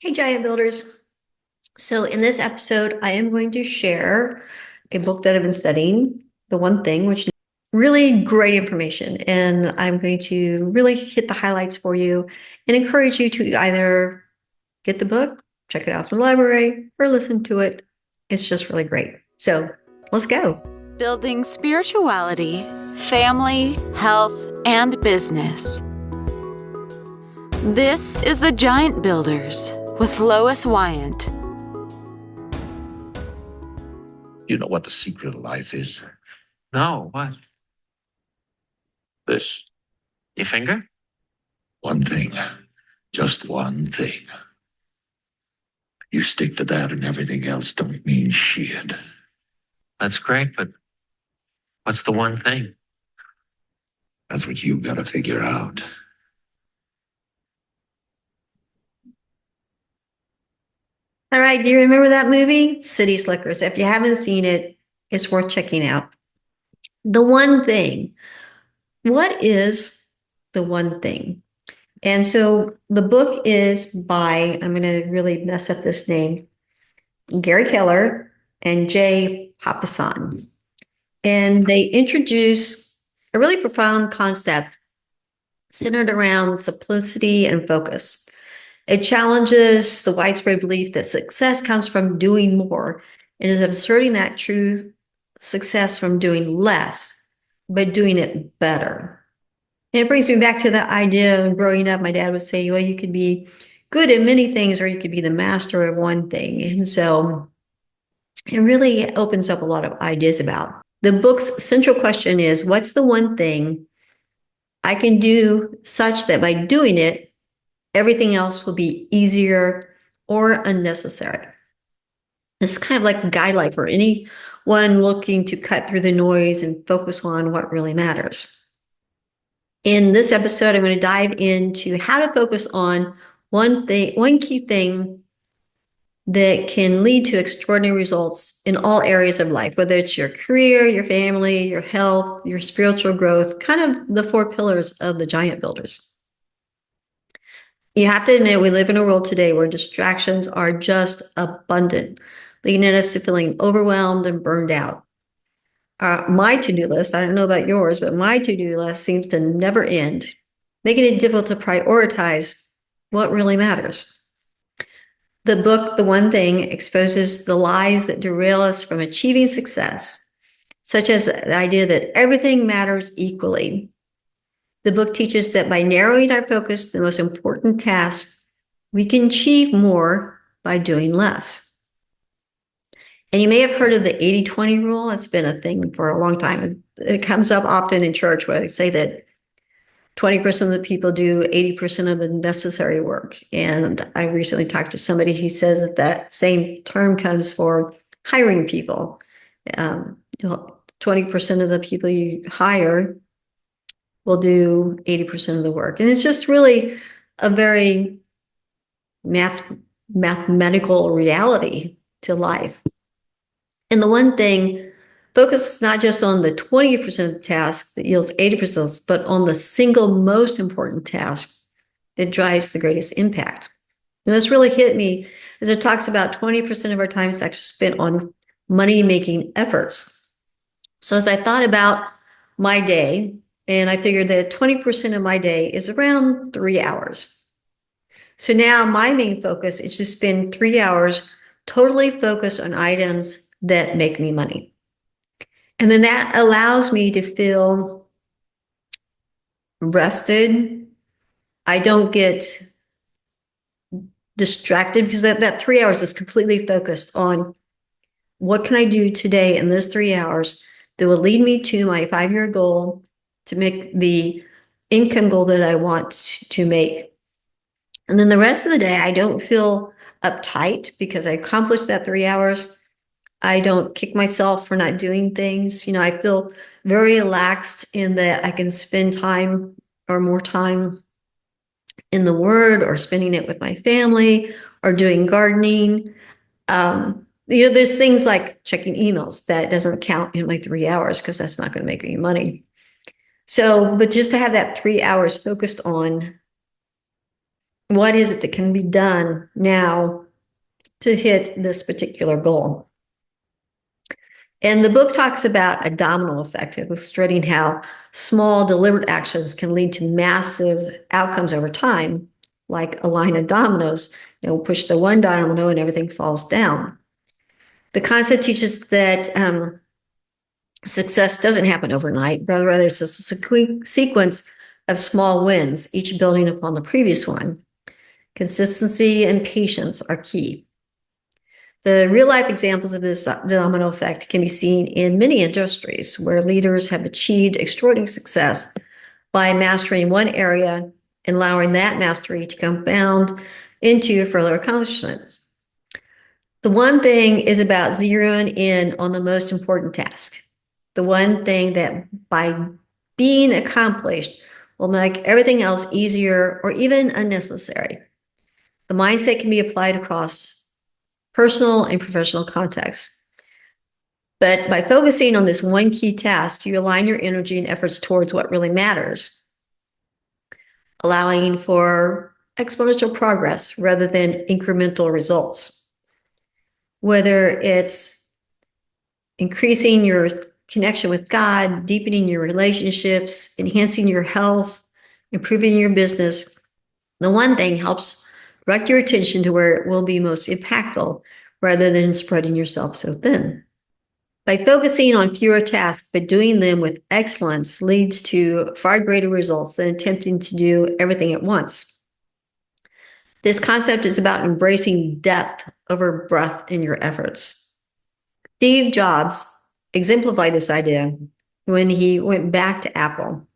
Hey, Giant Builders. So, in this episode, I am going to share a book that I've been studying, The One Thing, which is really great information. And I'm going to really hit the highlights for you and encourage you to either get the book, check it out from the library, or listen to it. It's just really great. So, let's go. Building spirituality, family, health, and business. This is The Giant Builders with Lois Wyant. You know what the secret of life is? No, what? This. Your finger? One thing. Just one thing. You stick to that and everything else don't mean shit. That's great, but what's the one thing? That's what you gotta figure out. All right. Do you remember that movie? City Slickers. If you haven't seen it, it's worth checking out. The One Thing. What is the one thing? And so the book is by, I'm going to really mess up this name, Gary Keller and Jay Papasan. And they introduce a really profound concept centered around simplicity and focus. It challenges the widespread belief that success comes from doing more and is asserting that true success from doing less, but doing it better. And it brings me back to the idea of growing up. My dad would say, well, you could be good at many things or you could be the master of one thing. And so it really opens up a lot of ideas about. The book's central question is, what's the one thing I can do such that by doing it, everything else will be easier or unnecessary? It's kind of like a guideline for anyone looking to cut through the noise and focus on what really matters. In this episode, I'm going to dive into how to focus on one key thing that can lead to extraordinary results in all areas of life, whether it's your career, your family, your health, your spiritual growth, kind of the four pillars of the Giant Builders. You have to admit, we live in a world today where distractions are just abundant, leading us to feeling overwhelmed and burned out. My to-do list, I don't know about yours, but my to-do list seems to never end, making it difficult to prioritize what really matters. The book, The One Thing, exposes the lies that derail us from achieving success, such as the idea that everything matters equally. The book teaches that by narrowing our focus to the most important tasks, we can achieve more by doing less. And you may have heard of the 80-20 rule. It's been a thing for a long time. It comes up often in church where they say that 20% of the people do 80% of the necessary work. And I recently talked to somebody who says that that same term comes for hiring people. 20% of the people you hire will do 80% of the work. And it's just really a very mathematical reality to life. And the one thing, focus not just on the 20% of the task that yields 80%, but on the single most important task that drives the greatest impact. And this really hit me as it talks about 20% of our time is actually spent on money-making efforts. So as I thought about my day, and I figured that 20% of my day is around 3 hours. So now my main focus is to spend 3 hours totally focused on items that make me money. And then that allows me to feel rested. I don't get distracted because that 3 hours is completely focused on what can I do today in this 3 hours that will lead me to my 5-year goal to make the income goal that I want to make. And then the rest of the day, I don't feel uptight because I accomplished that 3 hours. I don't kick myself for not doing things. I feel very relaxed in that I can spend time or more time in the Word or spending it with my family or doing gardening. There's things like checking emails that doesn't count in my 3 hours because that's not going to make any money. So, but just to have that 3 hours focused on What is it that can be done now to hit this particular goal? And the book talks about a domino effect, illustrating how small, deliberate actions can lead to massive outcomes over time, like a line of dominoes. Push the one domino and everything falls down. The concept teaches that success doesn't happen overnight. Rather, it's a sequence of small wins, each building upon the previous one. Consistency and patience are key. The real life examples of this domino effect can be seen in many industries where leaders have achieved extraordinary success by mastering one area and allowing that mastery to compound into further accomplishments. The one thing is about zeroing in on the most important task. The one thing that by being accomplished will make everything else easier or even unnecessary. The mindset can be applied across personal and professional contexts. But by focusing on this one key task, you align your energy and efforts towards what really matters, allowing for exponential progress rather than incremental results. Whether it's increasing your connection with God, deepening your relationships, enhancing your health, improving your business, the one thing helps direct your attention to where it will be most impactful rather than spreading yourself so thin. By focusing on fewer tasks but doing them with excellence leads to far greater results than attempting to do everything at once. This concept is about embracing depth over breadth in your efforts. Steve Jobs exemplified this idea when he went back to Apple,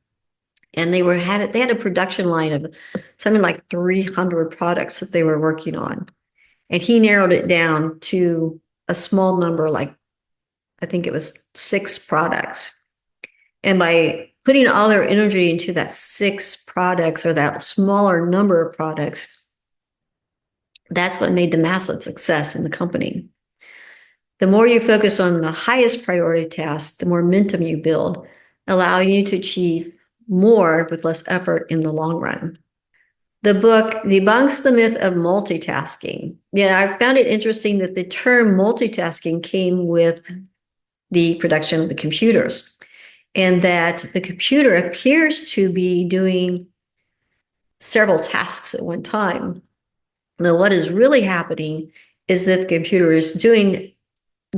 and they had a production line of something like 300 products that they were working on, and he narrowed it down to a small number, like I think it was 6 products. And by putting all their energy into that 6 products or that smaller number of products, that's what made the massive success in the company. The more you focus on the highest priority tasks, the more momentum you build, allowing you to achieve more with less effort in the long run. The book debunks the myth of multitasking. Yeah, I found it interesting that the term multitasking came with the production of the computers, and that the computer appears to be doing several tasks at one time. Now, what is really happening is that the computer is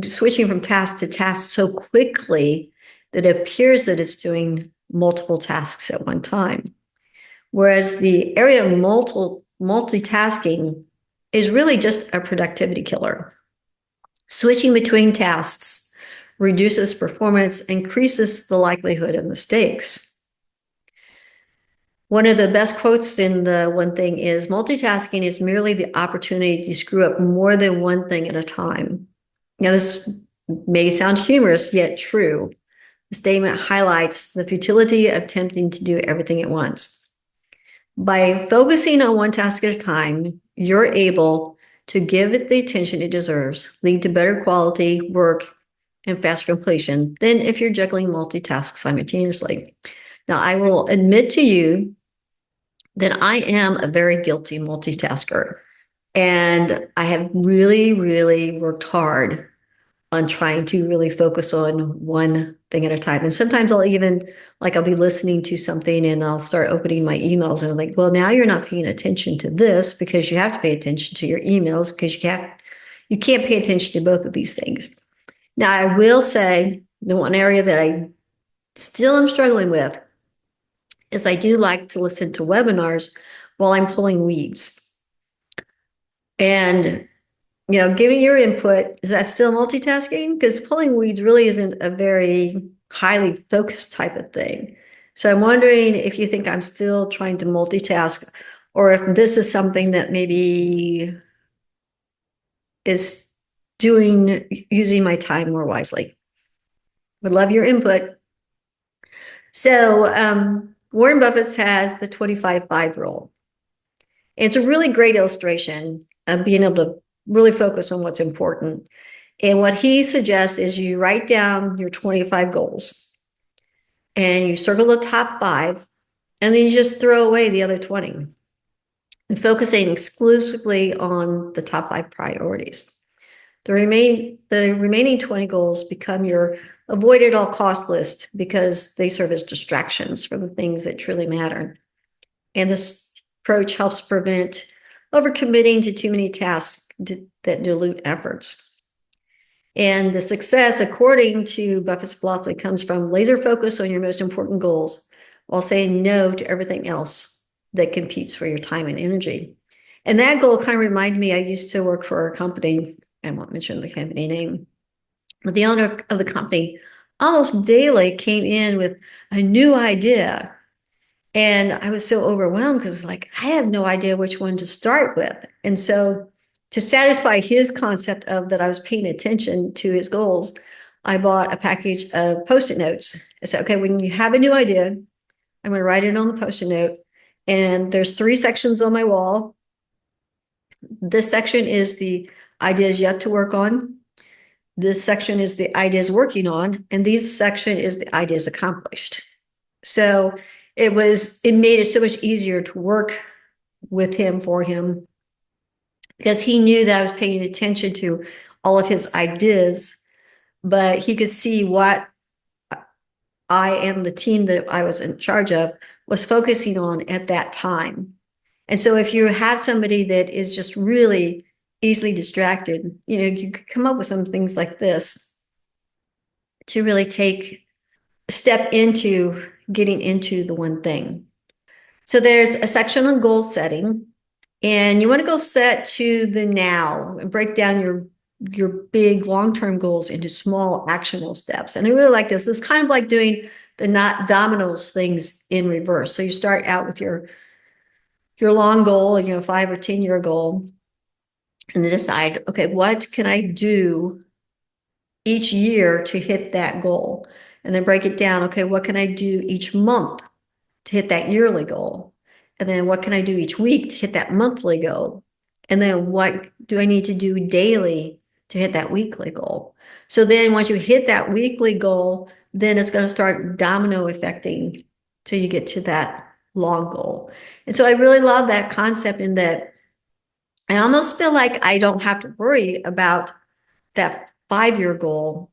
switching from task to task so quickly that it appears that it's doing multiple tasks at one time. Whereas the area of multitasking is really just a productivity killer. Switching between tasks reduces performance, increases the likelihood of mistakes. One of the best quotes in the one thing is, multitasking is merely the opportunity to screw up more than one thing at a time. Now, this may sound humorous, yet true. The statement highlights the futility of attempting to do everything at once. By focusing on one task at a time, you're able to give it the attention it deserves, lead to better quality work and faster completion than if you're juggling multitasks simultaneously. Now, I will admit to you that I am a very guilty multitasker, and I have really, really worked hard on trying to really focus on one thing at a time. And sometimes I'll be listening to something and I'll start opening my emails and I'm like, well, now you're not paying attention to this because you have to pay attention to your emails because you can't pay attention to both of these things. Now, I will say the one area that I still am struggling with is I do like to listen to webinars while I'm pulling weeds. And giving your input, is that still multitasking? Because pulling weeds really isn't a very highly focused type of thing. So I'm wondering if you think I'm still trying to multitask, or if this is something that maybe is using my time more wisely. Would love your input. So Warren Buffett has the 25-5 rule. It's a really great illustration of being able to really focus on what's important. And what he suggests is you write down your 25 goals and you circle the top 5, and then you just throw away the other 20. and focusing exclusively on the top 5 priorities. The remaining 20 goals become your avoid at all cost list because they serve as distractions from the things that truly matter. And this approach helps prevent overcommitting to too many tasks that dilute efforts. And the success, according to Buffett's philosophy, comes from laser focus on your most important goals while saying no to everything else that competes for your time and energy. And that goal kind of reminded me, I used to work for a company, I won't mention the company name, but the owner of the company almost daily came in with a new idea. And I was so overwhelmed because like, I have no idea which one to start with. And so to satisfy his concept of that I was paying attention to his goals, I bought a package of Post-it notes. I said, okay, when you have a new idea, I'm going to write it on the Post-it note. And there's 3 sections on my wall. This section is the ideas yet to work on. This section is the ideas working on. And this section is the ideas accomplished. So it made it so much easier to work with him, for him, because he knew that I was paying attention to all of his ideas, but he could see what I and the team that I was in charge of was focusing on at that time. And so if you have somebody that is just really easily distracted, you could come up with some things like this to really take a step into getting into the one thing. So there's a section on goal setting, and you want to go set to the now and break down your big long-term goals into small actionable steps. And I really like this. It's kind of like doing the not dominoes things in reverse. So you start out with your long goal, 5 or 10-year goal, and then decide, okay, what can I do each year to hit that goal? And then break it down. Okay, what can I do each month to hit that yearly goal? And then what can I do each week to hit that monthly goal? And then what do I need to do daily to hit that weekly goal? So then once you hit that weekly goal, then it's going to start domino affecting till you get to that long goal. And so I really love that concept in that I almost feel like I don't have to worry about that 5-year goal,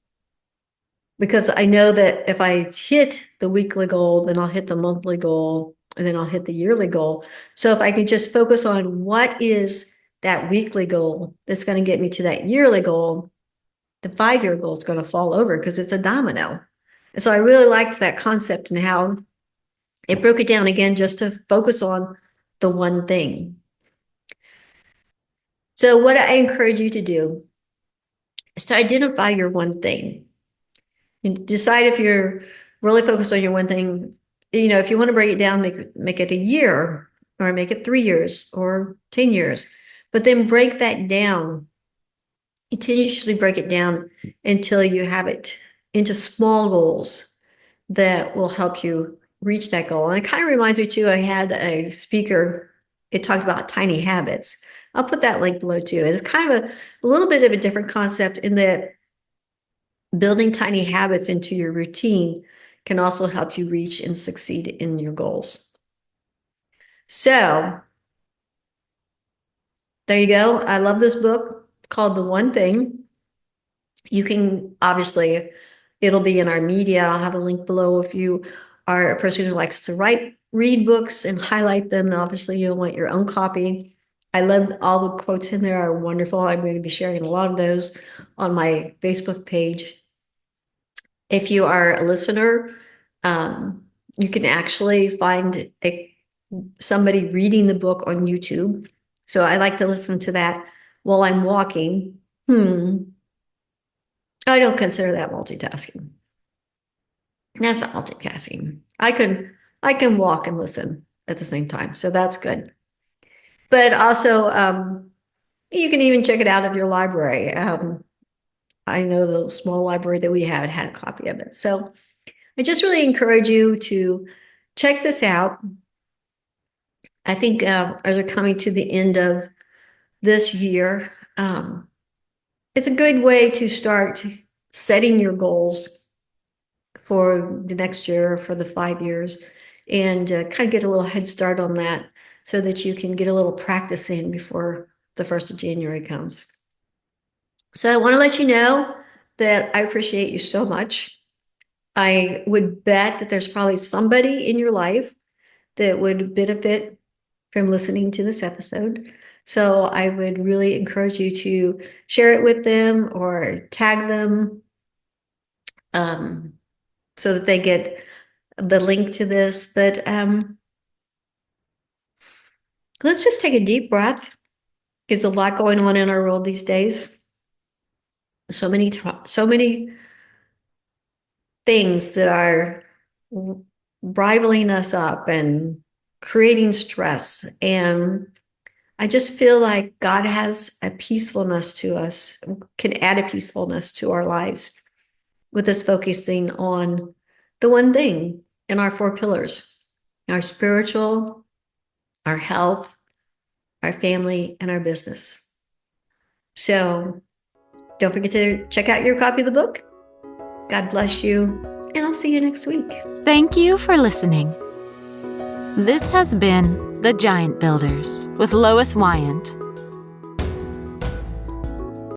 because I know that if I hit the weekly goal, then I'll hit the monthly goal, and then I'll hit the yearly goal. So if I can just focus on what is that weekly goal that's going to get me to that yearly goal, the 5-year goal is going to fall over because it's a domino. And so I really liked that concept and how it broke it down again just to focus on the one thing. So what I encourage you to do is to identify your one thing. And decide if you're really focused on your one thing. If you want to break it down, make it a year, or make it 3 years or 10 years, but then break that down. Continuously break it down until you have it into small goals that will help you reach that goal. And it kind of reminds me too, I had a speaker, it talked about tiny habits. I'll put that link below too. And it's kind of a little bit of a different concept in that building tiny habits into your routine can also help you reach and succeed in your goals. So there you go. I love this book. It's called The One Thing. You can obviously, it'll be in our media. I'll have a link below. If you are a person who likes to read books and highlight them, obviously you'll want your own copy. I love all the quotes in there are wonderful. I'm going to be sharing a lot of those on my Facebook page. If you are a listener, you can actually find somebody reading the book on YouTube. So I like to listen to that while I'm walking. I don't consider that multitasking. That's not multitasking. I can walk and listen at the same time. So that's good. But also, you can even check it out of your library. I know the small library that we had a copy of it. So I just really encourage you to check this out. I think as we're coming to the end of this year, it's a good way to start setting your goals for the next year, for the 5 years, and kind of get a little head start on that so that you can get a little practice in before the 1st of January comes. So I want to let you know that I appreciate you so much. I would bet that there's probably somebody in your life that would benefit from listening to this episode. So I would really encourage you to share it with them or tag them so that they get the link to this. But let's just take a deep breath. There's a lot going on in our world these days. So many things that are rivaling us up and creating stress. And I just feel like God has a peacefulness to us, can add a peacefulness to our lives with us focusing on the one thing in our 4 pillars: our spiritual, our health, our family, and our business. So don't forget to check out your copy of the book. God bless you, and I'll see you next week. Thank you for listening. This has been The Giant Builders with Lois Wyant.